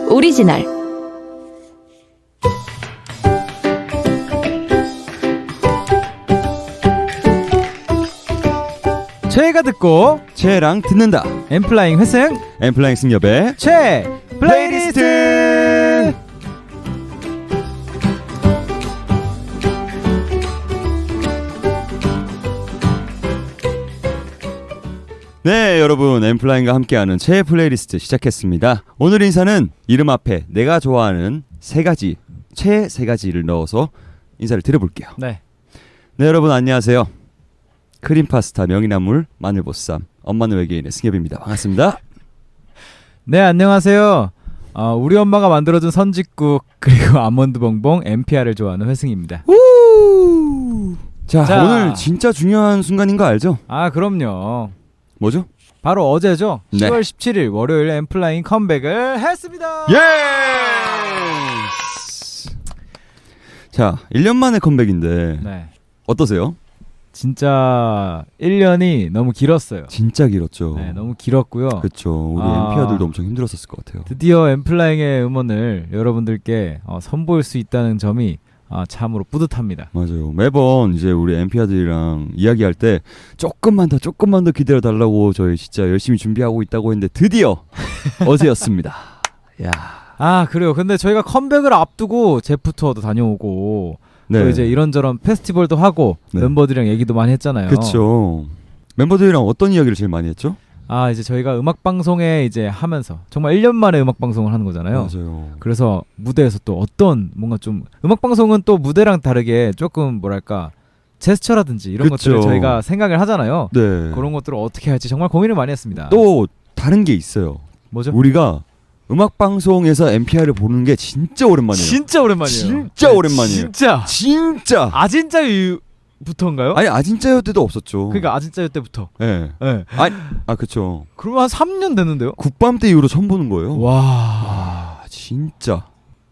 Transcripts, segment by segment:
오리지널. 최애가 듣고 최애랑 듣는다. 엠플라잉 회승 엠플라잉 승엽의 최 플레이리스트. 네, 여러분, 엠플라잉과 함께하는 최애 플레이리스트 시작했습니다. 오늘 인사는 이름 앞에 내가 좋아하는 최애 세 가지를 넣어서 인사를 드려볼게요. 네. 네, 여러분 안녕하세요. 크림 파스타, 명이나물, 마늘보쌈, 엄마는 외계인의 승엽입니다. 반갑습니다. 네, 안녕하세요. 우리 엄마가 만들어준 선짓국 그리고 아몬드 봉봉 MPR을 좋아하는 회승입니다. 자, 오늘 진짜 중요한 순간인 거 알죠? 아, 그럼요. 뭐죠? 바로 어제죠. 네. 10월 17일 월요일 엠플라잉 컴백을 했습니다. 예! 자, 1년 만에 컴백인데 네. 어떠세요? 진짜 1년이 너무 길었어요. 진짜 길었죠. 네, 너무 길었고요. 그렇죠. 우리 엠피아들도 엄청 힘들었을 것 같아요. 드디어 엠플라잉의 음원을 여러분들께 선보일 수 있다는 점이 참으로 뿌듯합니다. 맞아요. 매번 이제 우리 엠피아들이랑 이야기할 때 조금만 더 기다려 달라고 저희 진짜 열심히 준비하고 있다고 했는데 드디어 어제였습니다. 야. 그래요. 근데 저희가 컴백을 앞두고 제프 투어도 다녀오고 네. 또 이제 이런저런 페스티벌도 하고 네. 멤버들이랑 얘기도 많이 했잖아요. 그렇죠. 멤버들이랑 어떤 이야기를 제일 많이 했죠? 이제 저희가 음악 방송에 이제 하면서 정말 1년 만에 음악 방송을 하는 거잖아요. 맞아요. 그래서 무대에서 또 어떤 뭔가 좀 음악 방송은 또 무대랑 다르게 조금 뭐랄까 제스처라든지 이런 그쵸. 것들을 저희가 생각을 하잖아요. 네. 그런 것들을 어떻게 할지 정말 고민을 많이 했습니다. 또 다른 게 있어요. 뭐죠? 우리가 음악 방송에서 엠피아를 보는 게 진짜 오랜만이에요. 진짜 오랜만이에요. 진짜 오랜만이에요. 진짜. 진짜 부터인가요? 아니 아진짜요 때도 없었죠. 그러니까 아진짜요 때부터. 네. 네. 그렇죠. 그러면 한 3년 됐는데요? 국밤 때 이후로 처음 보는 거예요. 와, 진짜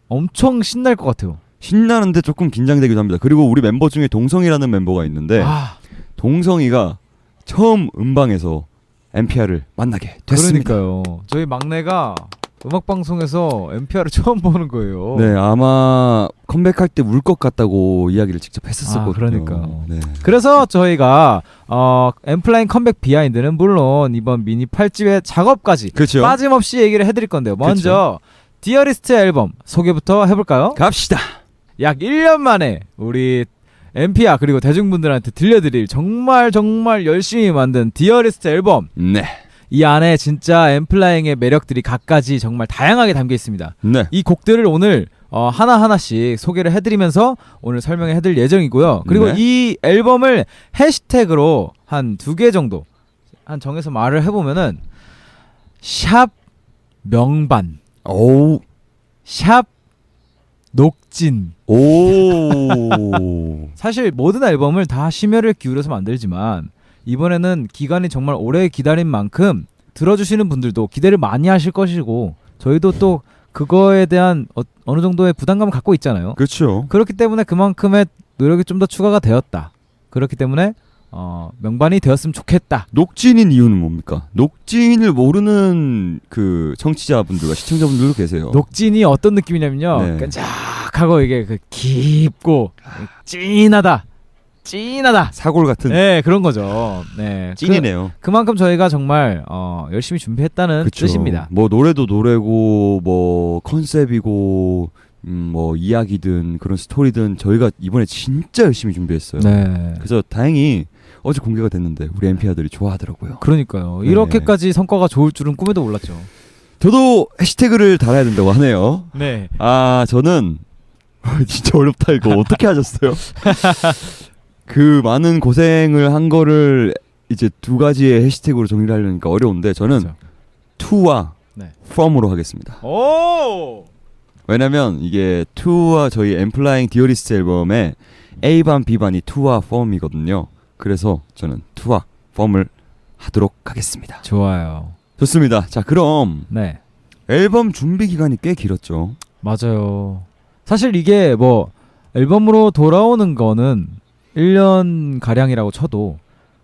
엄청 신날 것 같아요. 신나는데 조금 긴장되기도 합니다. 그리고 우리 멤버 중에 동성이라는 멤버가 있는데 동성이가 처음 음방에서 엠피아를 만나게 됐습니다. 그러니까요. 저희 막내가 음악 방송에서 MPR을 처음 보는 거예요. 네, 아마 컴백할 때 울 것 같다고 이야기를 직접 했었거든요. 그러니까요. 네. 그래서 저희가 엠플라잉 컴백 비하인드는 물론 이번 미니 8집의 작업까지 그렇죠. 빠짐없이 얘기를 해드릴 건데요. 먼저 디어리스트 앨범 소개부터 해볼까요? 갑시다. 약 1년 만에 우리 MPR 그리고 대중분들한테 들려드릴 정말 열심히 만든 디어리스트 앨범. 네. 이 안에 진짜 엠플라잉의 매력들이 각가지 정말 다양하게 담겨 있습니다. 네. 이 곡들을 오늘 하나하나씩 소개를 해드리면서 오늘 설명해 드릴 예정이고요. 그리고 네. 이 앨범을 해시태그로 한 2개 정도 정해서 말을 해보면은 샵 명반, 오. 샵 녹진. 오. 사실 모든 앨범을 다 심혈을 기울여서 만들지만 이번에는 기간이 정말 오래 기다린 만큼 들어주시는 분들도 기대를 많이 하실 것이고 저희도 또 그거에 대한 어느 정도의 부담감을 갖고 있잖아요. 그렇죠. 그렇기 때문에 그만큼의 노력이 좀 더 추가가 되었다. 그렇기 때문에 명반이 되었으면 좋겠다. 녹진인 이유는 뭡니까? 녹진을 모르는 그 청취자분들과 시청자분들도 계세요. 녹진이 어떤 느낌이냐면요. 네. 끈적하고 이게 깊고 찐하다. 사골 같은 네, 그런 거죠. 네, 찐이네요. 그만큼 저희가 정말 열심히 준비했다는 그쵸. 뜻입니다. 뭐 노래도 노래고 뭐 컨셉이고 뭐 이야기든 그런 스토리든 저희가 이번에 진짜 열심히 준비했어요. 네. 그래서 다행히 어제 공개가 됐는데 우리 엠피아들이 좋아하더라고요. 그러니까요. 네. 이렇게까지 성과가 좋을 줄은 꿈에도 몰랐죠. 저도 해시태그를 달아야 된다고 하네요. 네. 저는 진짜 어렵다 이거 어떻게 하셨어요? 그 많은 고생을 한 거를 이제 2가지의 해시태그로 정리를 하려니까 어려운데 저는 그렇죠. to와 네. from으로 하겠습니다. 오! 왜냐면 이게 to와 저희 엠플라잉 디어리스트 앨범에 A반 B반이 to와 from이거든요. 그래서 저는 to와 from을 하도록 하겠습니다. 좋아요. 좋습니다. 자, 그럼 네. 앨범 준비 기간이 꽤 길었죠. 맞아요. 사실 이게 뭐 앨범으로 돌아오는 거는 1년 가량이라고 쳐도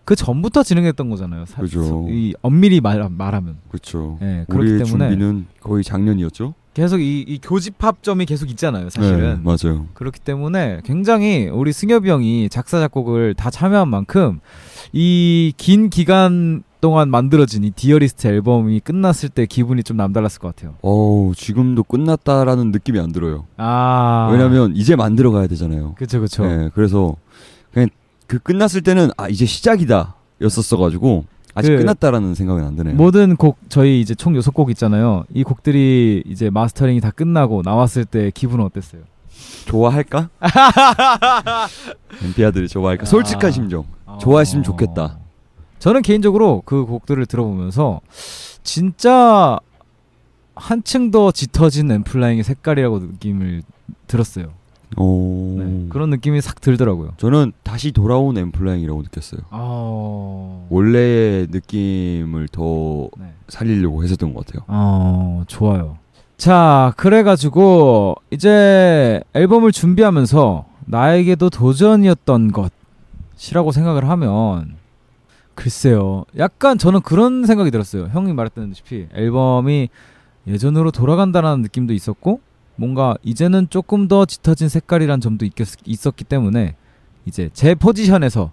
그 전부터 진행했던 거잖아요. 그죠. 이 엄밀히 말하면. 그렇죠. 예, 그렇기 우리의 때문에 준비는 거의 작년이었죠. 계속 이 교집합점이 계속 있잖아요. 사실은. 네, 맞아요. 그렇기 때문에 굉장히 우리 승엽이 형이 작사 작곡을 다 참여한 만큼 이 긴 기간 동안 만들어진 이 디어리스트 앨범이 끝났을 때 기분이 좀 남달랐을 것 같아요. 지금도 끝났다라는 느낌이 안 들어요. 아, 왜냐면 이제 만들어 가야 되잖아요. 그쵸 그쵸. 네, 그래서 그냥 그 끝났을 때는 이제 시작이다 였었어 가지고 아직 그 끝났다라는 생각은 안 드네요. 모든 곡 저희 이제 총 6곡 있잖아요. 이 곡들이 이제 마스터링이 다 끝나고 나왔을 때 기분은 어땠어요? 좋아할까? 엠피아들이 좋아할까? 솔직한 심정. 좋아했으면 좋겠다. 저는 개인적으로 그 곡들을 들어보면서 진짜 한층 더 짙어진 엠플라잉의 색깔이라고 느낌을 들었어요. 네, 그런 느낌이 싹 들더라고요. 저는 다시 돌아온 엠플라잉이라고 느꼈어요. 원래의 느낌을 더 네. 살리려고 했었던 것 같아요. 좋아요. 자, 그래가지고 이제 앨범을 준비하면서 나에게도 도전이었던 것이라고 생각을 하면 글쎄요. 약간 저는 그런 생각이 들었어요. 형이 말했다시피 앨범이 예전으로 돌아간다는 느낌도 있었고 뭔가 이제는 조금 더 짙어진 색깔이란 점도 있었기 때문에 이제 제 포지션에서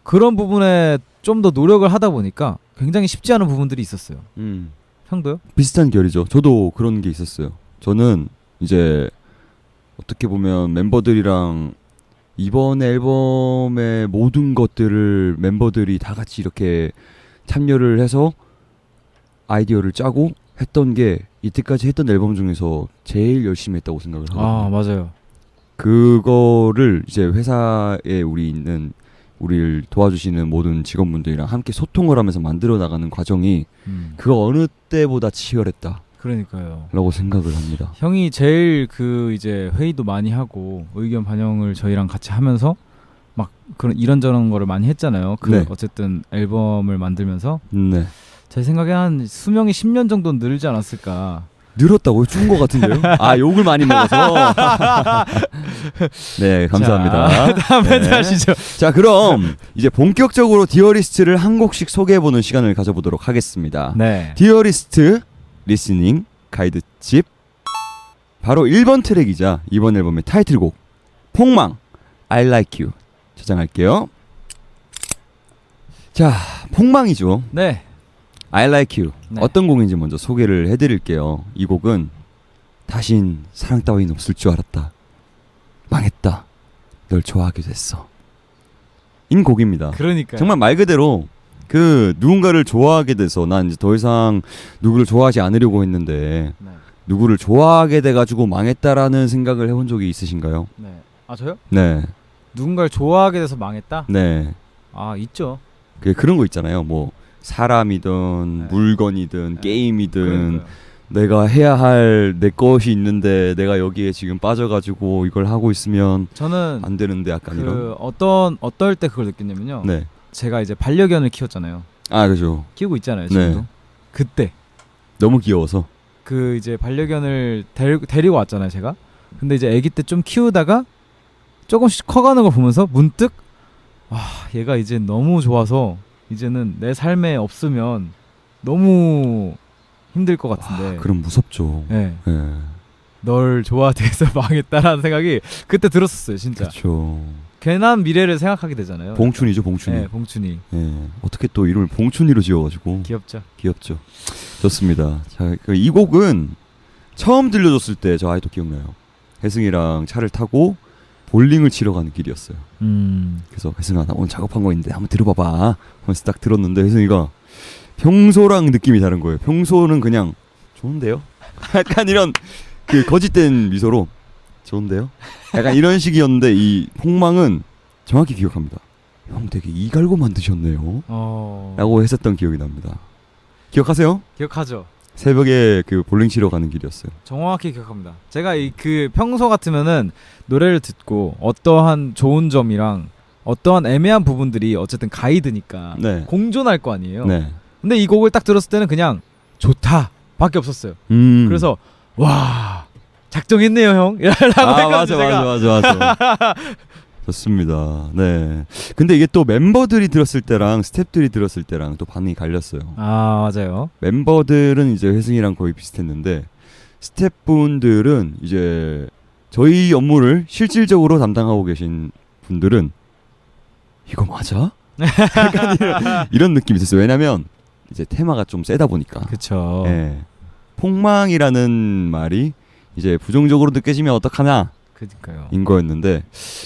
그런 부분에 좀 더 노력을 하다 보니까 굉장히 쉽지 않은 부분들이 있었어요. 형도요? 비슷한 결이죠. 저도 그런 게 있었어요. 저는 이제 어떻게 보면 멤버들이랑 이번 앨범의 모든 것들을 멤버들이 다 같이 이렇게 참여를 해서 아이디어를 짜고 했던 게 이때까지 했던 앨범 중에서 제일 열심히 했다고 생각을 하거든요. 맞아요. 그거를 이제 회사에 우리를 도와주시는 모든 직원분들이랑 함께 소통을 하면서 만들어 나가는 과정이 그 어느 때보다 치열했다. 그러니까요. 라고 생각을 합니다. 형이 제일 그 이제 회의도 많이 하고 의견 반영을 저희랑 같이 하면서 막 그런 이런저런 거를 많이 했잖아요. 네. 어쨌든 앨범을 만들면서 네. 제 생각에 한 수명이 10년 정도 늘지 않았을까. 늘었다고요? 준 것 같은데요? 욕을 많이 먹어서. 네, 감사합니다. 자, 다음에 네. 하시죠. 자, 그럼 이제 본격적으로 디어리스트를 한 곡씩 소개해보는 시간을 가져보도록 하겠습니다. 네. 디어리스트 리스닝 가이드집, 바로 1번 트랙이자 이번 앨범의 타이틀곡 폭망 I Like You 저장할게요. 자, 폭망이죠. 네. I Like You. 네. 어떤 곡인지 먼저 소개를 해드릴게요. 이 곡은 다신 사랑 따윈 없을 줄 알았다. 망했다. 널 좋아하게 됐어. 인 곡입니다. 그러니까 정말 말 그대로 그 누군가를 좋아하게 돼서 난 이제 더 이상 누구를 좋아하지 않으려고 했는데 네. 누구를 좋아하게 돼가지고 망했다라는 생각을 해본 적이 있으신가요? 네. 저요? 네, 누군가를 좋아하게 돼서 망했다? 네. 있죠. 그런 거 있잖아요. 뭐 사람이든 네. 물건이든 네. 게임이든 그러니까요. 내가 해야 할 내 것이 있는데 내가 여기에 지금 빠져가지고 이걸 하고 있으면 저는 안 되는데 약간 이런. 어떨 때 그걸 느꼈냐면요. 네. 제가 이제 반려견을 키웠잖아요. 그죠. 키우고 있잖아요, 지금도. 네. 그때 너무 귀여워서. 그 이제 반려견을 데리고 왔잖아요, 제가. 근데 이제 아기 때 좀 키우다가 조금씩 커가는 걸 보면서 문득 얘가 이제 너무 좋아서 이제는 내 삶에 없으면 너무 힘들 것 같은데. 그럼 무섭죠. 네. 네. 널 좋아해서 망했다라는 생각이 그때 들었었어요, 진짜. 그렇죠. 괜한 미래를 생각하게 되잖아요. 봉춘이죠, 봉춘이. 네, 봉춘이. 네. 어떻게 또 이름을 봉춘이로 지어가지고 귀엽죠. 귀엽죠. 좋습니다. 자, 이 곡은 처음 들려줬을 때 저 아직도 기억나요. 혜승이랑 차를 타고 볼링을 치러 가는 길이었어요. 그래서 혜승아, 나 오늘 작업한 거 있는데 한번 들어봐봐 하면서 딱 들었는데 혜승이가 평소랑 느낌이 다른 거예요. 평소는 그냥 좋은데요? 약간 이런 그 거짓된 미소로 좋은데요? 약간 이런 식이었는데 이 폭망은 정확히 기억합니다. 형 되게 이 갈고 만드셨네요 라고 했었던 기억이 납니다. 기억하세요? 기억하죠. 새벽에 그 볼링 치러 가는 길이었어요. 정확히 기억합니다. 제가 그 평소 같으면은 노래를 듣고 어떠한 좋은 점이랑 어떠한 애매한 부분들이 어쨌든 가이드니까 네. 공존할 거 아니에요. 네. 근데 이 곡을 딱 들었을 때는 그냥 좋다 밖에 없었어요. 그래서 와 작정했네요 형 라고 했거든요. 맞아. 좋습니다. 네. 근데 이게 또 멤버들이 들었을 때랑 스태프들이 들었을 때랑 또 반응이 갈렸어요. 아 맞아요. 멤버들은 이제 회승이랑 거의 비슷했는데 스태프분들은 이제 저희 업무를 실질적으로 담당하고 계신 분들은 이거 맞아? 약간 이런 느낌이 있었어요. 왜냐면 이제 테마가 좀 세다 보니까. 그쵸. 예. 폭망이라는 말이 이제 부정적으로 느껴지면 어떡하나 그니까요. 인 거였는데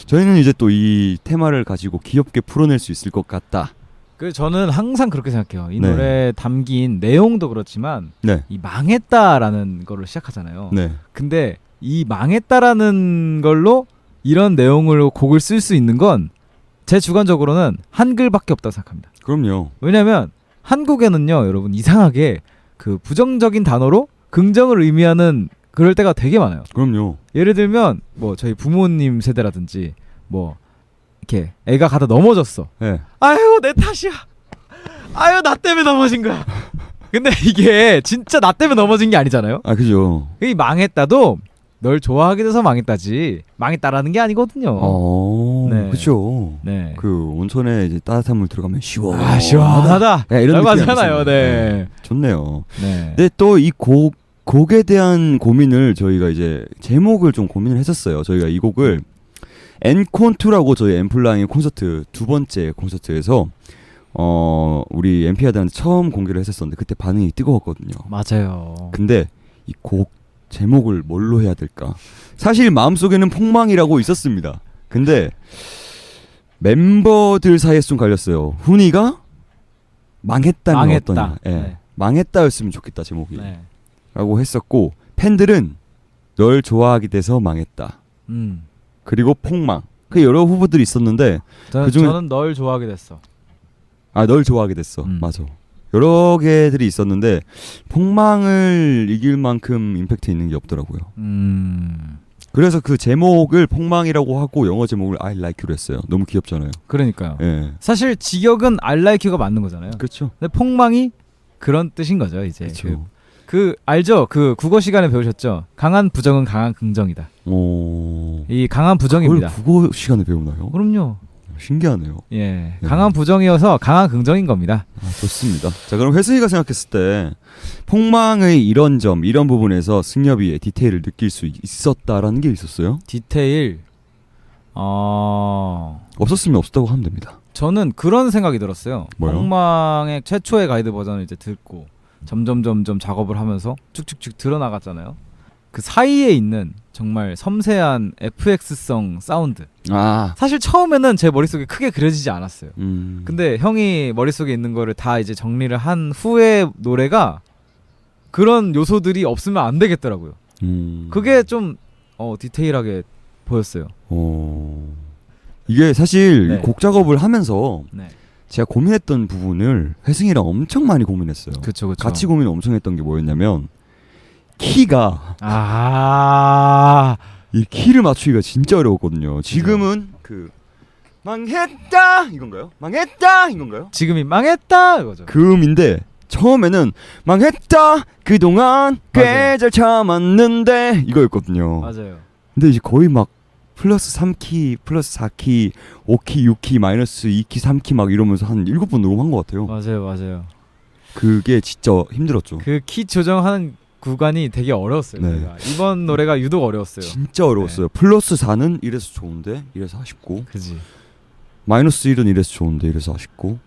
저희는 이제 또 이 테마를 가지고 귀엽게 풀어낼 수 있을 것 같다. 그 저는 항상 그렇게 생각해요. 이 네. 노래에 담긴 내용도 그렇지만 네. 이 망했다라는 거를 시작하잖아요. 네. 근데 이 망했다라는 걸로 이런 내용으로 곡을 쓸 수 있는 건 제 주관적으로는 한글밖에 없다고 생각합니다. 그럼요. 왜냐면 한국에는요, 여러분 이상하게 그 부정적인 단어로 긍정을 의미하는 그럴 때가 되게 많아요. 그럼요. 예를 들면 뭐 저희 부모님 세대라든지 뭐 이렇게 애가 가다 넘어졌어. 네. 아유 내 탓이야. 아유 나 때문에 넘어진 거야. 근데 이게 진짜 나 때문에 넘어진 게 아니잖아요. 아 그죠. 이 망했다도 널 좋아하게 돼서 망했다지 망했다라는 게 아니거든요. 네. 그죠. 네. 그 온천에 이제 따뜻한 물 들어가면 시원하다. 아 시원하다. 야, 이런 느낌 하잖아요. 네. 좋네요. 네. 근데 또 이 곡에 대한 고민을 저희가 이제 제목을 좀 고민을 했었어요. 저희가 이 곡을 엔콘투라고 저희 엠플라잉의 콘서트 두 번째 콘서트에서 우리 엠피아들한테 처음 공개를 했었었는데 그때 반응이 뜨거웠거든요. 맞아요. 근데 이 곡 제목을 뭘로 해야 될까? 사실 마음속에는 폭망이라고 있었습니다. 근데 멤버들 사이에서 좀 갈렸어요. 훈이가 망했다는 망했다. 어떠냐. 예. 네. 망했다였으면 좋겠다 제목이. 네. 라고 했었고 팬들은 널 좋아하게 돼서 망했다. 그리고 폭망. 그 여러 후보들이 있었는데 저는 널 좋아하게 됐어. 아 널 좋아하게 됐어. 맞아. 여러 개들이 있었는데 폭망을 이길 만큼 임팩트 있는 게 없더라고요. 그래서 그 제목을 폭망이라고 하고 영어 제목을 I like you로 했어요. 너무 귀엽잖아요. 그러니까요. 예. 사실 직역은 I like you가 맞는 거잖아요. 그렇죠. 근데 폭망이 그런 뜻인 거죠, 이제. 그렇죠. 그 알죠? 그 국어 시간에 배우셨죠? 강한 부정은 강한 긍정이다. 오. 이 강한 부정입니다. 그걸 국어 시간에 배우나요? 그럼요. 신기하네요. 예. 네. 강한 부정이어서 강한 긍정인 겁니다. 아, 좋습니다. 자, 그럼 회승이가 생각했을 때 폭망의 이런 점, 이런 부분에서 승엽이의 디테일을 느낄 수 있었다라는 게 있었어요? 디테일. 없었으면 없었다고 하면 됩니다. 저는 그런 생각이 들었어요. 뭐요? 폭망의 최초의 가이드 버전을 이제 듣고 점점 작업을 하면서 쭉쭉쭉 드러나갔잖아요. 그 사이에 있는 정말 섬세한 FX성 사운드. 사실 처음에는 제 머릿속에 크게 그려지지 않았어요. 근데 형이 머릿속에 있는 거를 다 이제 정리를 한 후에 노래가 그런 요소들이 없으면 안 되겠더라고요. 그게 좀 디테일하게 보였어요. 이게 사실 네. 곡 작업을 하면서 네. 제가 고민했던 부분을 회승이랑 엄청 많이 고민했어요. 그쵸. 같이 고민을 엄청 했던 게 뭐였냐면 키가 이 키를 맞추기가 진짜 어려웠거든요. 지금은 그 망했다 이건가요? 망했다 이건가요? 지금이 망했다 이거죠. 그 음인데 처음에는 망했다 그동안 꽤 잘 참았는데 이거였거든요. 맞아요. 근데 이제 거의 막 플러스 3키, 플러스 4키, 5키, 6키, 마이너스 2키, 3키 막 이러면서 한 7번 녹음한 것 같아요. 맞아요. 그게 진짜 힘들었죠. 그 키 조정하는 구간이 되게 어려웠어요. 네. 이번 노래가 유독 어려웠어요. 진짜 어려웠어요. 플러스 4는 이래서 좋은데 이래서 아쉽고 그지. 마이너스 1은 이래서 좋은데 이래서 아쉽고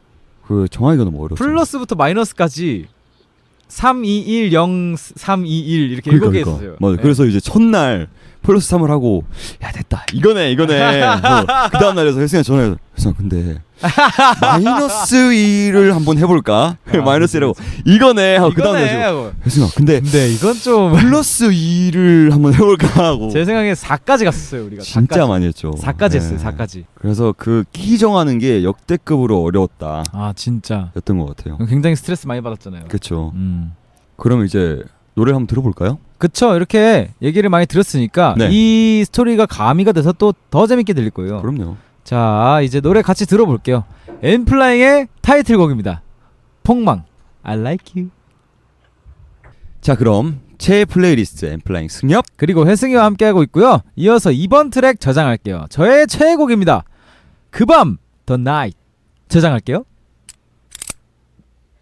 그 정하기가 너무 어렵죠. 플러스부터 마이너스까지 3, 2, 1, 0, 3, 2, 1 이렇게 7개 있었어요. 맞아요. 네. 그래서 이제 첫날 플러스 3을 하고 야 됐다 이거네 그 다음 날에서 혜승이 전화해서 혜승아 근데 마이너스 2를 한번 해볼까? 마이너스 1하고 이거네 하고 그 다음 날에 혜승아 근데 이건 좀 플러스 2를 한번 해볼까 하고 제 생각에 4까지 갔었어요 우리가. 진짜 4까지. 많이 했죠. 4까지 했어요. 4까지. 그래서 그 키 정하는 게 역대급으로 어려웠다. 진짜. 였던 것 같아요. 굉장히 스트레스 많이 받았잖아요. 그렇죠. 그러면 이제 노래 한번 들어볼까요? 그쵸. 이렇게 얘기를 많이 들었으니까 네. 이 스토리가 가미가 돼서 또 더 재밌게 들릴 거예요. 그럼요. 자, 이제 노래 같이 들어볼게요. 엔플라잉의 타이틀곡입니다. 폭망. I like you. 자, 그럼 제 플레이리스트 엠플라잉 승엽. 그리고 혜승이와 함께하고 있고요. 이어서 2번 트랙 저장할게요. 저의 최애곡입니다. 그 밤 The Night 저장할게요.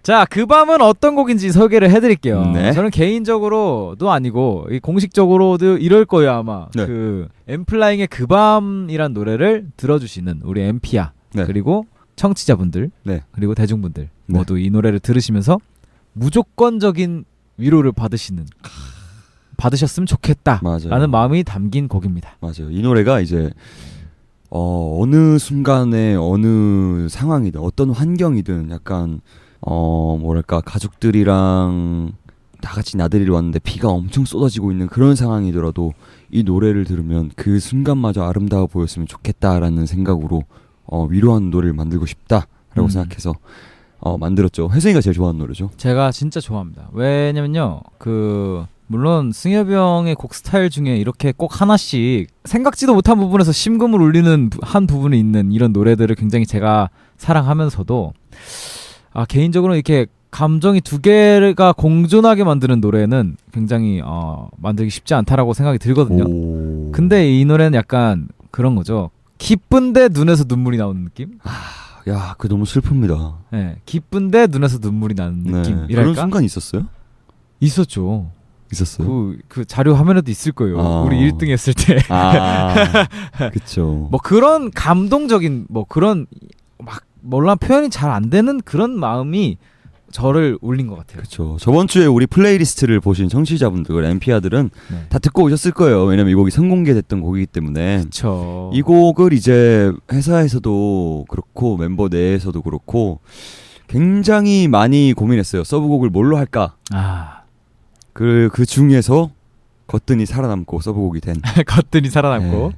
자, 그 밤은 어떤 곡인지 소개를 해드릴게요. 네. 저는 개인적으로도 아니고 공식적으로도 이럴 거예요 아마. 네. 그 엠플라잉의 그 밤이란 노래를 들어주시는 우리 엠피아 네. 그리고 청취자분들 네. 그리고 대중분들 네. 모두 이 노래를 들으시면서 무조건적인 위로를 받으셨으면 좋겠다 맞아요. 라는 마음이 담긴 곡입니다. 맞아요. 이 노래가 이제 어느 순간에 어느 상황이든 어떤 환경이든 약간 뭐랄까 가족들이랑 다 같이 나들이를 왔는데 비가 엄청 쏟아지고 있는 그런 상황이더라도 이 노래를 들으면 그 순간마저 아름다워 보였으면 좋겠다라는 생각으로 위로하는 노래를 만들고 싶다라고 생각해서 만들었죠. 혜승이가 제일 좋아하는 노래죠. 제가 진짜 좋아합니다. 왜냐면요, 물론 승엽이 형의 곡 스타일 중에 이렇게 꼭 하나씩 생각지도 못한 부분에서 심금을 울리는 한 부분이 있는 이런 노래들을 굉장히 제가 사랑하면서도 개인적으로 이렇게 감정이 두 개가 공존하게 만드는 노래는 굉장히 만들기 쉽지 않다라고 생각이 들거든요. 오. 근데 이 노래는 약간 그런 거죠. 기쁜데 눈에서 눈물이 나오는 느낌? 야, 그 너무 슬픕니다. 네, 기쁜데 눈에서 눈물이 나는 네. 느낌이랄까? 그런 순간 있었어요? 있었죠. 있었어요. 그 자료 화면에도 있을 거예요. 우리 1등 했을 때. 그쵸. 뭐 그런 감동적인 뭐 그런 막 몰라 표현이 잘 안 되는 그런 마음이 저를 울린 것 같아요. 그렇죠. 저번 주에 우리 플레이리스트를 보신 청취자분들, 엠피아들은 네. 다 듣고 오셨을 거예요. 왜냐면 이 곡이 선공개됐던 곡이기 때문에. 그렇죠. 이 곡을 이제 회사에서도 그렇고 멤버 내에서도 그렇고 굉장히 많이 고민했어요. 서브곡을 뭘로 할까? 그 중에서 거뜬히 살아남고 서브곡이 된. 거뜬히 살아남고.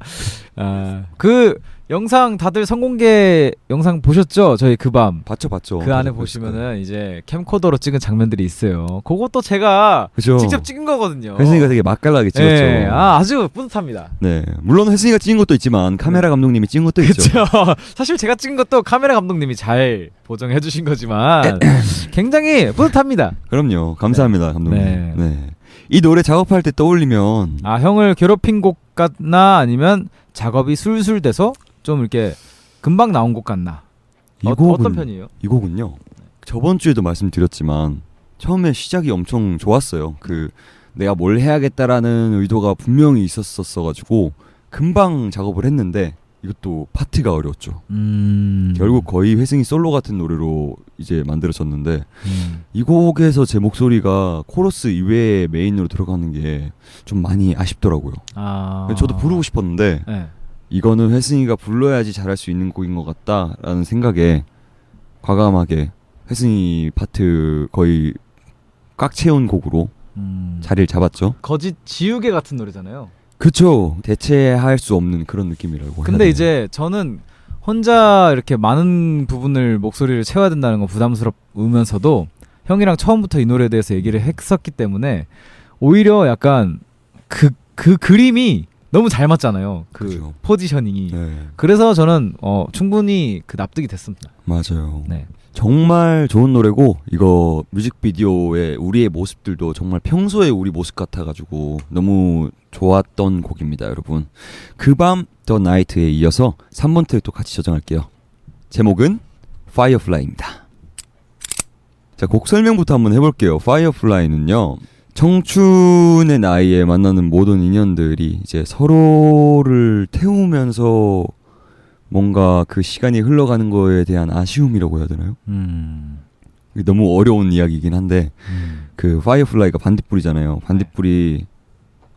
그 영상 다들 선공개 영상 보셨죠? 저희 그 밤. 봤죠. 그 안에 보시면은 이제 캠코더로 찍은 장면들이 있어요. 그것도 제가 그죠. 직접 찍은 거거든요. 혜승이가 되게 맛깔나게 찍었죠. 네, 아주 뿌듯합니다. 네, 물론 혜승이가 찍은 것도 있지만 카메라 감독님이 찍은 것도 있죠. 그렇죠. 사실 제가 찍은 것도 카메라 감독님이 잘 보정해 주신 거지만 굉장히 뿌듯합니다. 그럼요. 감사합니다, 감독님. 네. 네. 이 노래 작업할 때 떠올리면 형을 괴롭힌 곡 같나 아니면 작업이 술술 돼서 좀 이렇게 금방 나온 곡 같나? 어떤 편이에요? 이 곡은요. 저번 주에도 말씀드렸지만 처음에 시작이 엄청 좋았어요. 내가 뭘 해야겠다라는 의도가 분명히 있었어가지고 금방 작업을 했는데 이것도 파트가 어려웠죠. 결국 거의 회승이 솔로 같은 노래로 이제 만들어졌는데 이 곡에서 제 목소리가 코러스 이외에 메인으로 들어가는 게 좀 많이 아쉽더라고요. 저도 부르고 싶었는데 네. 이거는 회승이가 불러야지 잘할 수 있는 곡인 것 같다라는 생각에 과감하게 회승이 파트 거의 꽉 채운 곡으로 자리를 잡았죠. 거짓 지우개 같은 노래잖아요. 그쵸. 대체할 수 없는 그런 느낌이라고. 근데 이제 저는 혼자 이렇게 많은 부분을 목소리를 채워야 된다는 건 부담스러우면서도 형이랑 처음부터 이 노래에 대해서 얘기를 했었기 때문에 오히려 약간 그 그림이 너무 잘 맞잖아요. 그쵸. 포지셔닝이. 네. 그래서 저는 충분히 납득이 됐습니다. 맞아요. 네. 정말 좋은 노래고 이거 뮤직비디오의 우리의 모습들도 정말 평소의 우리 모습 같아가지고 너무 좋았던 곡입니다, 여러분. 그 밤 더 나이트에 이어서 3번 트랙도 같이 저장할게요. 제목은 Firefly입니다. 자, 곡 설명부터 한번 해볼게요. Firefly는요, 청춘의 나이에 만나는 모든 인연들이 이제 서로를 태우면서 뭔가 그 시간이 흘러가는 거에 대한 아쉬움이라고 해야 되나요? 너무 어려운 이야기이긴 한데 그 파이어플라이가 반딧불이잖아요. 반딧불이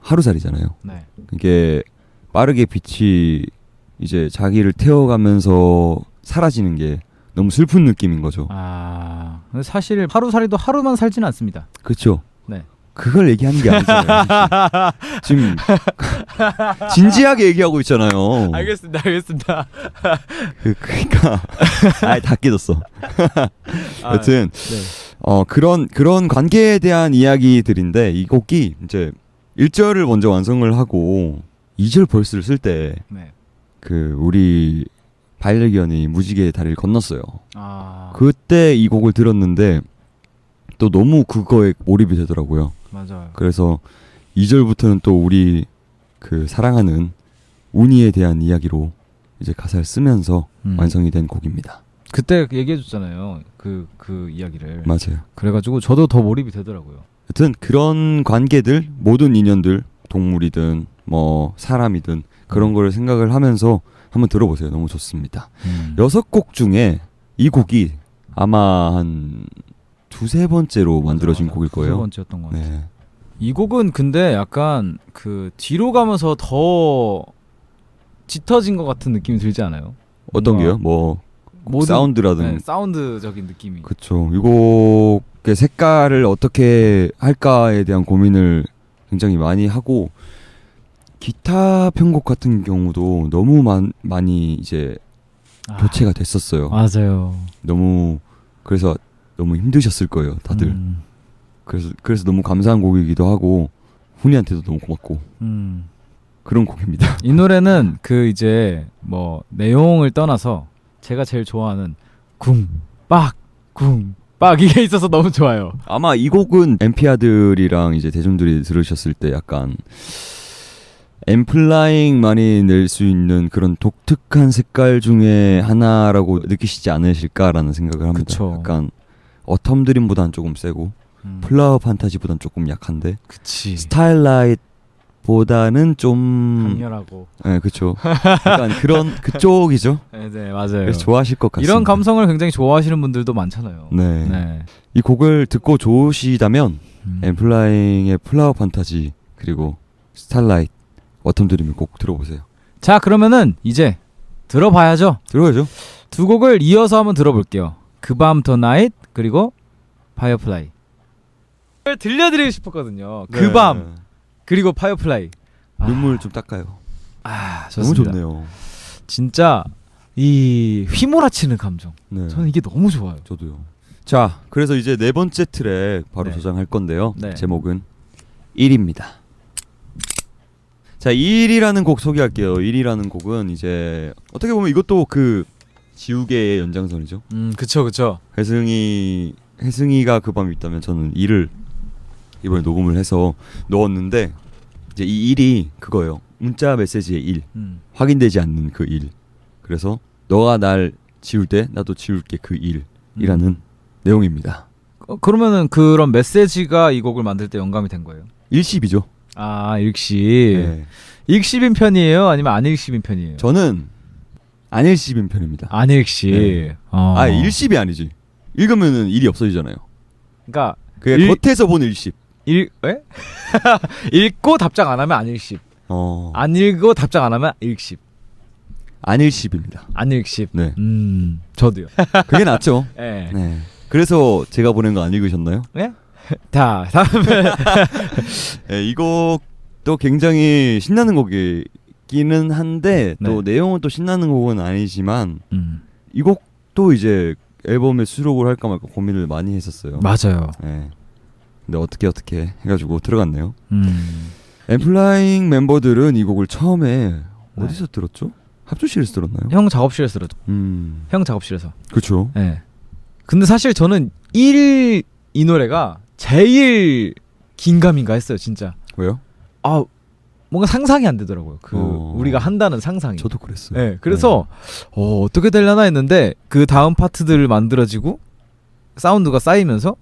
하루살이잖아요. 네. 이게 빠르게 빛이 이제 자기를 태워가면서 사라지는 게 너무 슬픈 느낌인 거죠. 근데 사실 하루살이도 하루만 살지는 않습니다. 그렇죠. 네. 그걸 얘기하는 게 아니잖아요. 지금 진지하게 얘기하고 있잖아요. 알겠습니다. 그러니까 다 깨졌어. 여튼 네. 그런 관계에 대한 이야기들인데 이 곡이 이제 1절을 먼저 완성을 하고 2절 벌스를 쓸 때 네. 우리 반려견이 무지개의 다리를 건넜어요. 아. 그때 이 곡을 들었는데 또 너무 그거에 몰입이 되더라고요. 맞아요. 그래서 2절부터는 또 우리 그 사랑하는 운이에 대한 이야기로 이제 가사를 쓰면서 완성이 된 곡입니다. 그때 얘기해줬잖아요. 그 이야기를. 맞아요. 그래가지고 저도 더 몰입이 되더라고요. 여튼 그런 관계들, 모든 인연들, 동물이든 뭐 사람이든 그런 거를 생각을 하면서 한번 들어보세요. 너무 좋습니다. 6곡 중에 이 곡이 아마 한 2-3번째로 만들어진 맞아. 곡일 거예요. 2번째였던 것 같아요. 네. 이 곡은 근데 약간 그 뒤로 가면서 더 짙어진 것 같은 느낌이 들지 않아요? 어떤 뭔가 게요? 뭐 모든- 사운드라든 네, 사운드적인 느낌이. 그쵸. 이 곡의 색깔을 어떻게 할까에 대한 고민을 굉장히 많이 하고 기타 편곡 같은 경우도 너무 많이 이제 교체가 됐었어요. 맞아요. 너무 그래서 너무 힘드셨을 거예요, 다들. 그래서 너무 감사한 곡이기도 하고 훈이한테도 너무 고맙고 그런 곡입니다. 이 노래는 그 이제 뭐 내용을 떠나서 제가 제일 좋아하는 쿵빡 이게 있어서 너무 좋아요. 아마 이 곡은 엠피아들이랑 이제 대중들이 들으셨을 때 약간 엠플라잉만이 낼 수 있는 그런 독특한 색깔 중에 하나라고 느끼시지 않으실까라는 생각을 합니다. 그쵸. 약간 어텀 드림보다는 조금 세고 플라워 판타지보다는 조금 약한데 그치. 스타일라이트보다는 좀 강렬하고. 네, 그렇죠. 약간 그런 그쪽이죠. 네, 맞아요. 그래서 좋아하실 것 같습니다. 이런 감성을 굉장히 좋아하시는 분들도 많잖아요. 네. 네. 이 곡을 듣고 좋으시다면 엠플라잉의 플라워 판타지 그리고 스타일라이트 어텀 드림을 꼭 들어보세요. 자, 그러면은 이제 들어봐야죠. 들어야죠. 두 곡을 이어서 한번 들어볼게요. 그 밤 더 나잇 그리고 파이어플라이. 들려드리고 싶었거든요. 그 밤 그리고 파이어플라이. 눈물 좀 닦아요. 너무 좋습니다. 좋네요. 진짜 이 휘몰아치는 감정. 네. 저는 이게 너무 좋아요. 저도요. 자, 그래서 이제 4번째 트랙 바로 네. 저장할 건데요. 네. 제목은 1입니다. 자, 1이라는 곡 소개할게요. 1이라는 곡은 이제 어떻게 보면 이것도 그 지우개의 연장선이죠. 그쵸. 혜승이가 그 밤이 있다면 저는 1을 이번에 녹음을 해서 넣었는데 이제 이 1이 그거예요. 문자 메시지의 1. 확인되지 않는 그 1. 그래서 너가 날 지울 때 나도 지울게 그 1이라는 내용입니다. 그러면은 그런 메시지가 이 곡을 만들 때 영감이 된 거예요? 일십이죠. 일십. 네. 일십인 편이에요? 아니면 안 일십인 편이에요? 저는 안 일십인 편입니다. 안 일십. 네. 일십이 아니지. 읽으면은 일이 없어지잖아요. 그러니까 그게 겉에서 본 일십. 읽고 답장 안 하면 안 일십. 안 읽고 답장 안 하면 일십. 안 일십입니다. 안 일십. 네. 저도요. 그게 낫죠. 네. 네. 그래서 제가 보낸 거 안 읽으셨나요? 네? 다음에 네, 이 곡도 굉장히 신나는 곡이기는 한데 또 내용은 또 신나는 곡은 아니지만 이 곡도 이제 앨범에 수록을 할까 말까 고민을 많이 했었어요. 맞아요. 네. 근데 어떻게 해가지고 들어갔네요. 엠플라잉 멤버들은 이 곡을 처음에 어디서 들었죠? 합주실에서 들었나요? 형 작업실에서 들었죠. 형 작업실에서. 그렇죠. 네. 근데 사실 저는 이 노래가 제일 긴가민가 했어요, 진짜. 왜요? 뭔가 상상이 안 되더라고요. 우리가 한다는 상상이. 저도 그랬어요. 네, 그래서 어떻게 되려나 했는데 그 다음 파트들 만들어지고 사운드가 쌓이면서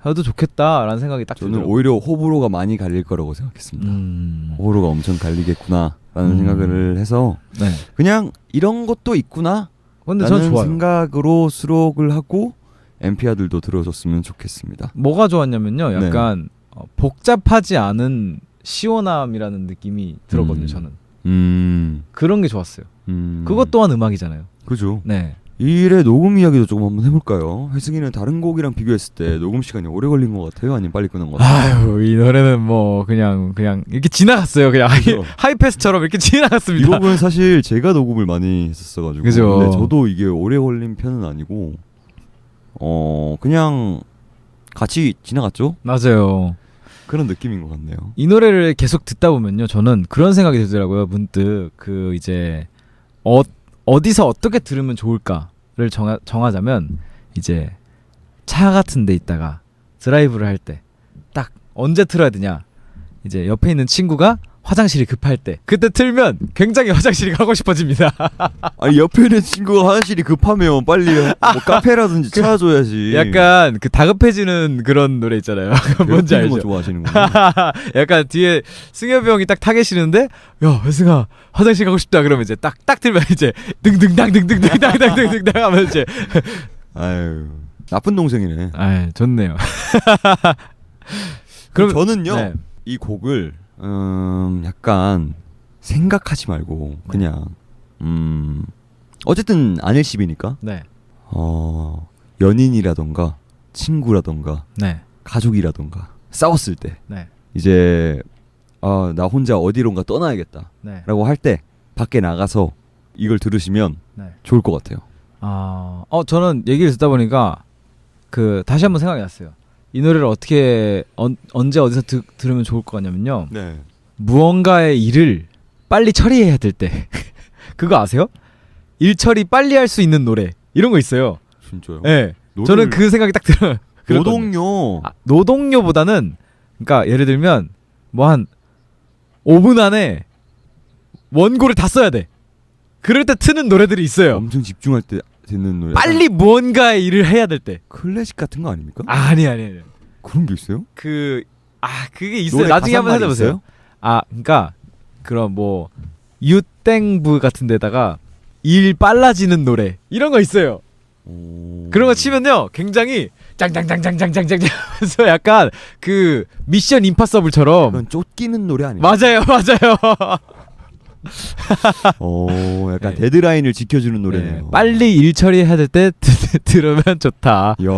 해도 좋겠다라는 생각이 딱 저는 들더라고요. 오히려 호불호가 많이 갈릴 거라고 생각했습니다. 호불호가 엄청 갈리겠구나라는 생각을 해서 네. 그냥 이런 것도 있구나 근데 전 라는 좋아요. 생각으로 수록을 하고 엠피아들도 들어줬으면 좋겠습니다. 뭐가 좋았냐면요, 약간 복잡하지 않은 시원함이라는 느낌이 들었거든요. 저는 그런 게 좋았어요. 그것 또한 음악이잖아요. 그죠. 네. 이 일의 녹음 이야기도 조금 한번 해볼까요? 혜승이는 다른 곡이랑 비교했을 때 녹음 시간이 오래 걸린 것 같아요? 아니면 빨리 끝난 것 같아요? 이 노래는 뭐 그냥 이렇게 지나갔어요. 그냥 하이패스처럼 이렇게 지나갔습니다. 이 곡은 사실 제가 녹음을 많이 했었어가지고 그죠. 근데 저도 이게 오래 걸린 편은 아니고 그냥 같이 지나갔죠? 맞아요. 그런 느낌인 것 같네요. 이 노래를 계속 듣다 보면요, 저는 그런 생각이 들더라고요. 문득 그 이제 어디서 어떻게 들으면 좋을까를 정하자면 이제 차 같은 데 있다가 드라이브를 할 때 딱 언제 틀어야 되냐? 이제 옆에 있는 친구가 화장실이 급할 때 그때 틀면 굉장히 화장실이 가고 싶어집니다. 아니 옆에 있는 친구가 화장실이 급하면 빨리 뭐 카페라든지 찾아줘야지. 약간 그 다급해지는 그런 노래 있잖아요. 뭔지 괴롭히는 거 알죠? 좋아하시는구나. 약간 뒤에 승엽이 형이 딱 타 계시는데 야 혜승아 화장실 가고 싶다 그러면 이제 딱 틀면 이제 등등당등등등당당등당 하면 이제 아유 나쁜 동생이네. 아 좋네요. 그럼 저는요 네. 이 곡을 약간 생각하지 말고 그냥 어쨌든 안일십이니까 네. 연인이라던가 친구라던가 네. 가족이라던가 싸웠을 때 네. 이제 나 혼자 어디론가 떠나야겠다 네. 라고 할 때 밖에 나가서 이걸 들으시면 네. 좋을 것 같아요. 저는 얘기를 듣다 보니까 그 다시 한번 생각이 났어요. 이 노래를 어떻게 언제 어디서 들으면 좋을 것 같냐면요. 네. 무언가의 일을 빨리 처리해야 될 때 그거 아세요? 일 처리 빨리 할 수 있는 노래 이런 거 있어요. 진짜요? 네. 저는 그 생각이 딱 들어요. 노동요. 노동요보다는 그러니까 예를 들면 뭐 한 5분 안에 원고를 다 써야 돼. 그럴 때 트는 노래들이 있어요. 엄청 집중할 때 듣는 노래. 빨리 무언가의 일을 해야 될 때. 클래식 같은 거 아닙니까? 아니. 그런 게 있어요? 그게 있어요. 노래 나중에 한번 가사말이 찾아보세요. 그러니까 그런 뭐 유땡부 같은 데다가 일 빨라지는 노래 이런 거 있어요. 그런 거 치면요 굉장히 짱짱짱짱짱짱짱 하면서 약간 그 미션 임파서블처럼 그건 쫓기는 노래 아니에요? 맞아요. 약간 네. 데드라인을 지켜주는 노래네요. 네, 빨리 일 처리해야 될 때 들으면 좋다. 이야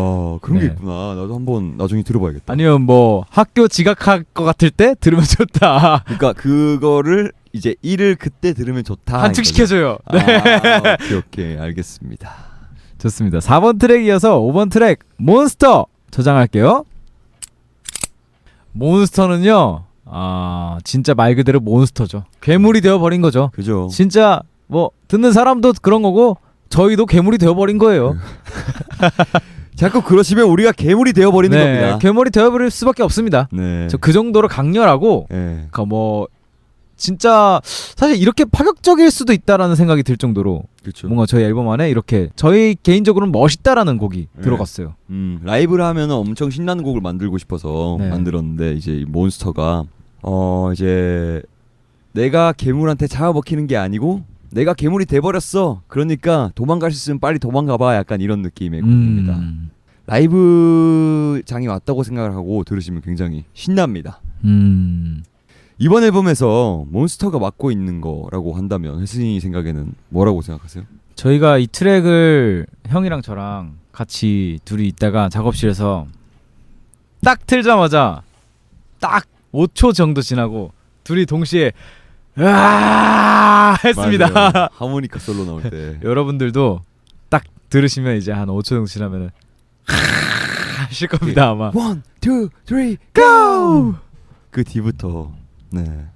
그런 게 네. 있구나. 나도 한번 나중에 들어봐야겠다. 아니면 뭐 학교 지각할 것 같을 때 들으면 좋다. 그러니까 그거를 이제 일을 그때 들으면 좋다. 한축시켜줘요. 네. 오케이 알겠습니다. 좋습니다. 4번 트랙 이어서 5번 트랙 몬스터 저장할게요. 몬스터는요 진짜 말 그대로 몬스터죠. 괴물이 되어버린 거죠. 그죠. 진짜 뭐 듣는 사람도 그런 거고 저희도 괴물이 되어버린 거예요. 자꾸 그러시면 우리가 괴물이 되어버리는 겁니다. 괴물이 되어버릴 수밖에 없습니다. 네. 저 그 정도로 강렬하고 네. 그러니까 뭐 진짜 사실 이렇게 파격적일 수도 있다라는 생각이 들 정도로 그렇죠. 뭔가 저희 앨범 안에 이렇게 저희 개인적으로는 멋있다라는 곡이 네. 들어갔어요. 라이브를 하면은 엄청 신나는 곡을 만들고 싶어서 네. 만들었는데 이제 이 몬스터가 이제 내가 괴물한테 잡아먹히는 게 아니고 내가 괴물이 돼버렸어. 그러니까 도망갈 수 있으면 빨리 도망가봐. 약간 이런 느낌의 곡입니다. 라이브장이 왔다고 생각을 하고 들으시면 굉장히 신납니다. 이번 앨범에서 몬스터가 맡고 있는 거라고 한다면 혜승이 생각에는 뭐라고 생각하세요? 저희가 이 트랙을 형이랑 저랑 같이 둘이 있다가 작업실에서 딱 틀자마자 딱 5초 정도 지나고 둘이 동시에 으아 했습니다. 맞아요. 하모니카 솔로 나올 때. 여러분들도 딱 들으시면 이제 한 5초 정도 지나면은 하실 겁니다 아마. 1, 2, 3, go! 그 뒤부터 네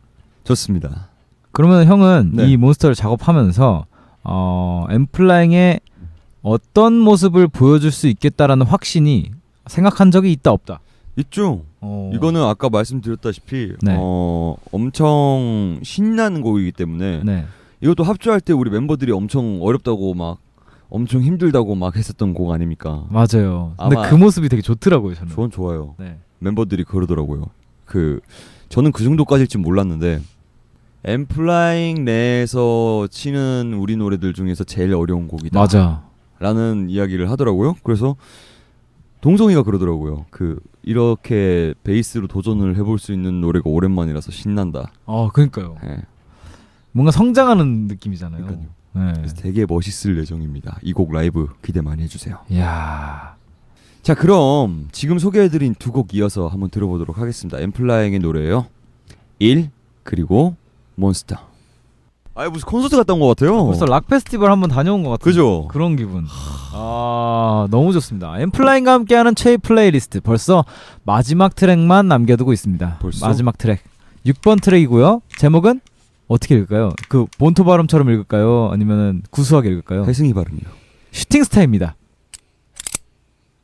좋습니다. 그러면 형은 네. 이 몬스터를 작업하면서 엠플라잉의 어떤 모습을 보여줄 수 있겠다라는 확신이 생각한 적이 있다 없다? 있죠. 이거는 아까 말씀드렸다시피 네. 엄청 신나는 곡이기 때문에 네. 이것도 합주할 때 우리 멤버들이 엄청 어렵다고 막 엄청 힘들다고 막 했었던 곡 아닙니까? 맞아요. 근데 아마 그 모습이 되게 좋더라고요 저는. 저는 좋아요. 네. 멤버들이 그러더라고요. 저는 그 정도까지일 줄 몰랐는데 엠플라잉 내에서 치는 우리 노래들 중에서 제일 어려운 곡이다. 맞아. 라는 이야기를 하더라고요. 그래서 동성이가 그러더라고요. 이렇게 베이스로 도전을 해볼 수 있는 노래가 오랜만이라서 신난다. 그러니까요. 네. 뭔가 성장하는 느낌이잖아요. 그러니까요. 네. 그래서 되게 멋있을 예정입니다. 이 곡 라이브 기대 많이 해주세요. 이야. 자 그럼 지금 소개해드린 두 곡 이어서 한번 들어보도록 하겠습니다. 엠플라잉의 노래예요. 1 그리고 몬스터. 무슨 콘서트 갔다 온 것 같아요. 벌써 락 페스티벌 한번 다녀온 것 같은 그죠? 그런 기분. 너무 좋습니다. 엠플라잉과 함께하는 최애 플레이리스트 벌써 마지막 트랙만 남겨두고 있습니다. 벌써? 마지막 트랙 6번 트랙이고요. 제목은 어떻게 읽을까요? 본토 발음처럼 읽을까요? 아니면 구수하게 읽을까요? 혜승이 발음이요. 슈팅 스타입니다.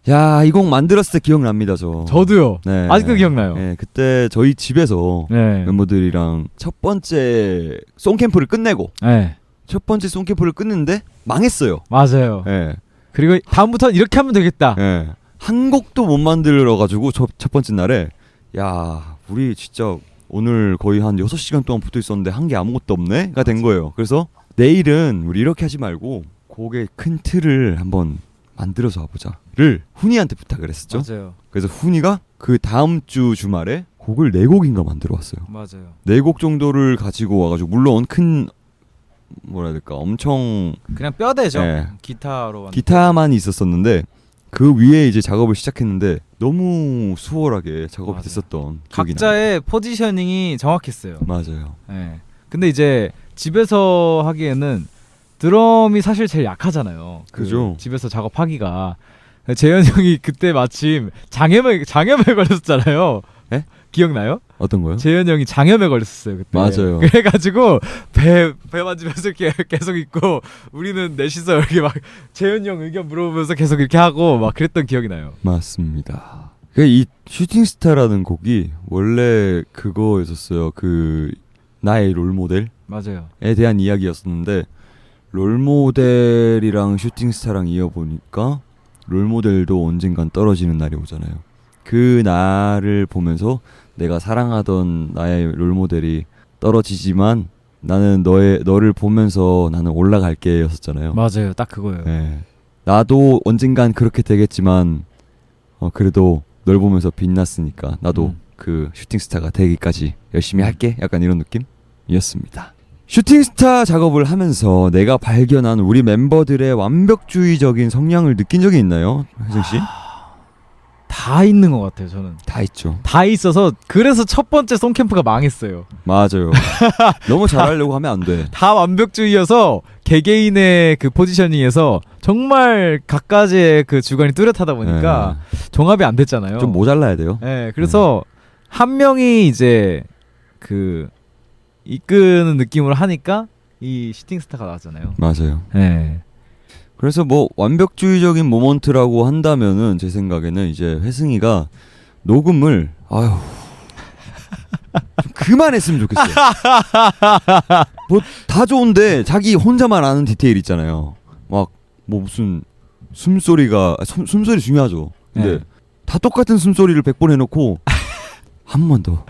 야, 이 곡 만들었을 때 기억납니다, 저. 저도요. 네. 아직도 기억나요. 네, 그때 저희 집에서 네. 멤버들이랑 첫 번째 송캠프를 끝내고 네. 첫 번째 송캠프를 끝냈는데 망했어요. 맞아요. 예. 그리고 다음부터는 이렇게 하면 되겠다. 예. 한 곡도 못 만들어 가지고 첫 번째 날에 야, 우리 진짜 오늘 거의 한 6시간 동안 붙어 있었는데 한 게 아무것도 없네가 된 거예요. 그래서 내일은 우리 이렇게 하지 말고 곡의 큰 틀을 한번 만들어서 와보자를 훈이한테 부탁을 했었죠. 맞아요. 그래서 훈이가 그 다음 주 주말에 곡을 4곡인가 만들어 왔어요. 맞아요. 4곡 정도를 가지고 와가지고 물론 큰 뭐라 해야 될까 엄청 그냥 뼈대죠. 네. 기타로. 기타만 있었었는데 그 위에 이제 작업을 시작했는데 너무 수월하게 작업이 맞아요. 됐었던 기억이 각자의 포지셔닝이 정확했어요. 맞아요. 네. 근데 이제 집에서 하기에는 드럼이 사실 제일 약하잖아요. 그죠. 집에서 작업하기가. 재현 형이 그때 마침 장염에 걸렸었잖아요. 에? 기억나요? 어떤 거요? 재현 형이 장염에 걸렸었어요 그때. 맞아요. 그래가지고 배 만지면서 이렇게 계속 있고 우리는 넷이서 이렇게 막 재현 형 의견 물어보면서 계속 이렇게 하고 막 그랬던 기억이 나요. 맞습니다. 이 슈팅스타라는 곡이 원래 그거였었어요. 그 나의 롤모델에 맞아요. 대한 이야기였었는데 롤모델이랑 슈팅스타랑 이어보니까 롤모델도 언젠간 떨어지는 날이 오잖아요. 그 날을 보면서 내가 사랑하던 나의 롤모델이 떨어지지만 나는 너를 보면서 나는 올라갈게 였었잖아요. 맞아요. 딱 그거예요. 네. 나도 언젠간 그렇게 되겠지만 그래도 널 보면서 빛났으니까 나도 그 슈팅스타가 되기까지 열심히 할게. 약간 이런 느낌이었습니다. 슈팅스타 작업을 하면서 내가 발견한 우리 멤버들의 완벽주의적인 성향을 느낀 적이 있나요? 혜정 씨? 다 있는 것 같아요. 저는 다 있죠. 다 있어서 그래서 첫 번째 송캠프가 망했어요. 맞아요. 너무 잘하려고 하면 안 돼. 다 완벽주의여서 개개인의 그 포지셔닝에서 정말 각가지의 그 주관이 뚜렷하다 보니까 종합이 안 됐잖아요. 좀 모자라야 돼요. 네, 그래서 한 명이 이제 그 이끄는 느낌으로 하니까 이 슈팅스타가 나왔잖아요. 맞아요. 네. 그래서 뭐 완벽주의적인 모먼트라고 한다면은 제 생각에는 이제 회승이가 녹음을 좀 그만했으면 좋겠어요. 뭐 다 좋은데 자기 혼자만 아는 디테일 있잖아요. 막 뭐 무슨 숨소리가 숨소리 중요하죠. 근데 네. 다 똑같은 숨소리를 100번 해놓고 한 번 더.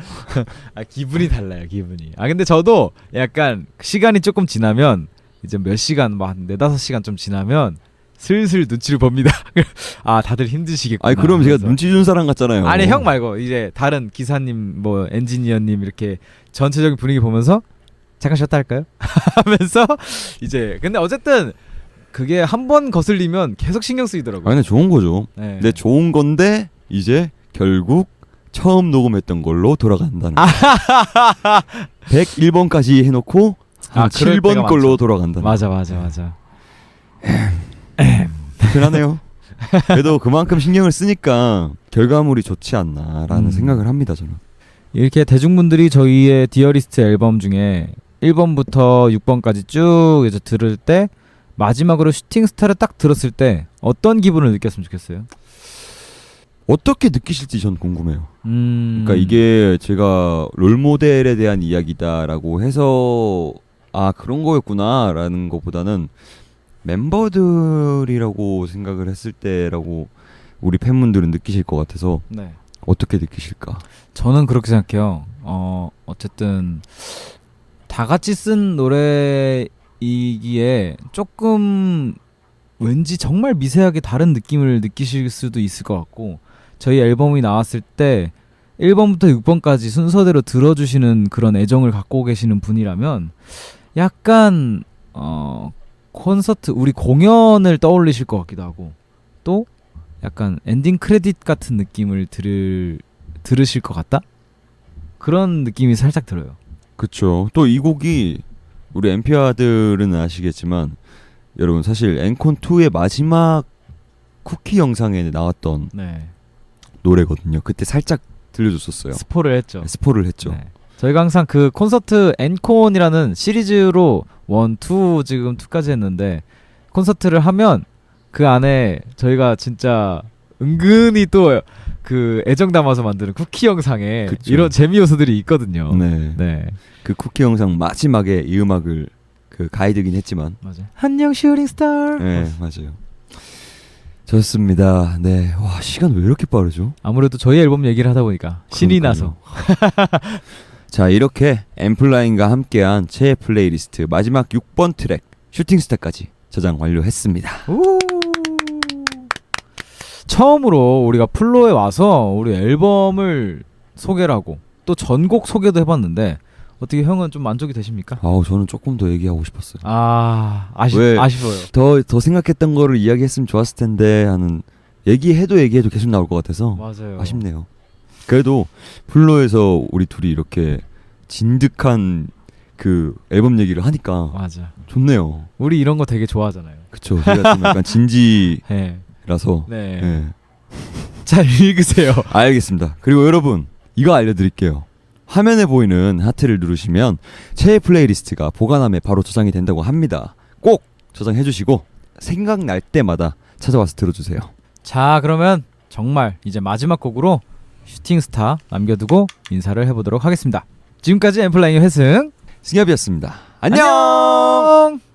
기분이 달라요, 기분이. 근데 저도 약간 시간이 조금 지나면 이제 몇 시간, 막 한 4-5시간 좀 지나면 슬슬 눈치를 봅니다. 다들 힘드시겠구나. 아니 그럼 제가 그래서. 눈치 준 사람 같잖아요. 아니 형 말고 이제 다른 기사님 뭐 엔지니어님 이렇게 전체적인 분위기 보면서 잠깐 쉬었다 할까요? 하면서 이제 근데 어쨌든 그게 한 번 거슬리면 계속 신경 쓰이더라고요. 아니 근데 좋은 거죠. 네. 근데 좋은 건데 이제 결국 처음 녹음했던 걸로 돌아간다는 101번까지 해놓고 한 그럴 7번 때가 걸로 많죠. 돌아간다는 맞아. 불편하네요. 그래도 그만큼 신경을 쓰니까 결과물이 좋지 않나라는 생각을 합니다. 저는. 이렇게 대중분들이 저희의 디어리스트 앨범 중에 1번부터 6번까지 쭉 이제 들을 때 마지막으로 슈팅스타를 딱 들었을 때 어떤 기분을 느꼈으면 좋겠어요? 어떻게 느끼실지 전 궁금해요. 그러니까 이게 제가 롤모델에 대한 이야기다라고 해서 그런 거였구나라는 것보다는 멤버들이라고 생각을 했을 때라고 우리 팬분들은 느끼실 것 같아서 네. 어떻게 느끼실까? 저는 그렇게 생각해요. 어쨌든 다 같이 쓴 노래이기에 조금 왠지 정말 미세하게 다른 느낌을 느끼실 수도 있을 것 같고 저희 앨범이 나왔을 때 1번부터 6번까지 순서대로 들어주시는 그런 애정을 갖고 계시는 분이라면 약간 콘서트 우리 공연을 떠올리실 것 같기도 하고 또 약간 엔딩 크레딧 같은 느낌을 들으실 것 같다? 그런 느낌이 살짝 들어요. 그쵸. 또 이 곡이 우리 엠피아들은 아시겠지만 여러분 사실 앵콘2의 마지막 쿠키 영상에 나왔던 네. 노래거든요. 그때 살짝 들려줬었어요. 스포를 했죠. 스포를 했죠. 네. 저희가 항상 그 콘서트 앵콘이라는 시리즈로 1, 2 지금 2까지 했는데 콘서트를 하면 그 안에 저희가 진짜 은근히 또 그 애정 담아서 만드는 쿠키 영상에 그쵸. 이런 재미 요소들이 있거든요. 네. 네. 그 쿠키 영상 마지막에 이 음악을 그 가이드긴 했지만 맞아. 안녕 슈팅스타. 네, 맞아요. 좋습니다. 네. 와, 시간 왜 이렇게 빠르죠? 아무래도 저희 앨범 얘기를 하다 보니까 신이 나서. 자, 이렇게 엠플라잉과 함께한 최애 플레이리스트 마지막 6번 트랙 슈팅스타까지 저장 완료했습니다. 우! 처음으로 우리가 플로에 와서 우리 앨범을 소개를 하고 또 전곡 소개도 해봤는데 어떻게 형은 좀 만족이 되십니까? 아우, 저는 조금 더 얘기하고 싶었어요. 아쉬워요. 더 생각했던 거를 이야기했으면 좋았을 텐데 하는 얘기해도 계속 나올 것 같아서 맞아요. 아쉽네요. 그래도 플로에서 우리 둘이 이렇게 진득한 그 앨범 얘기를 하니까 맞아. 좋네요. 우리 이런 거 되게 좋아하잖아요. 그쵸. 저희가 좀 약간 진지라서. 네. 네. 잘 읽으세요. 알겠습니다. 그리고 여러분, 이거 알려드릴게요. 화면에 보이는 하트를 누르시면 최애 플레이리스트가 보관함에 바로 저장이 된다고 합니다. 꼭 저장해주시고 생각날 때마다 찾아와서 들어주세요. 자, 그러면 정말 이제 마지막 곡으로 슈팅스타 남겨두고 인사를 해보도록 하겠습니다. 지금까지 엠플라잉의 회승 승엽이었습니다. 안녕! 안녕!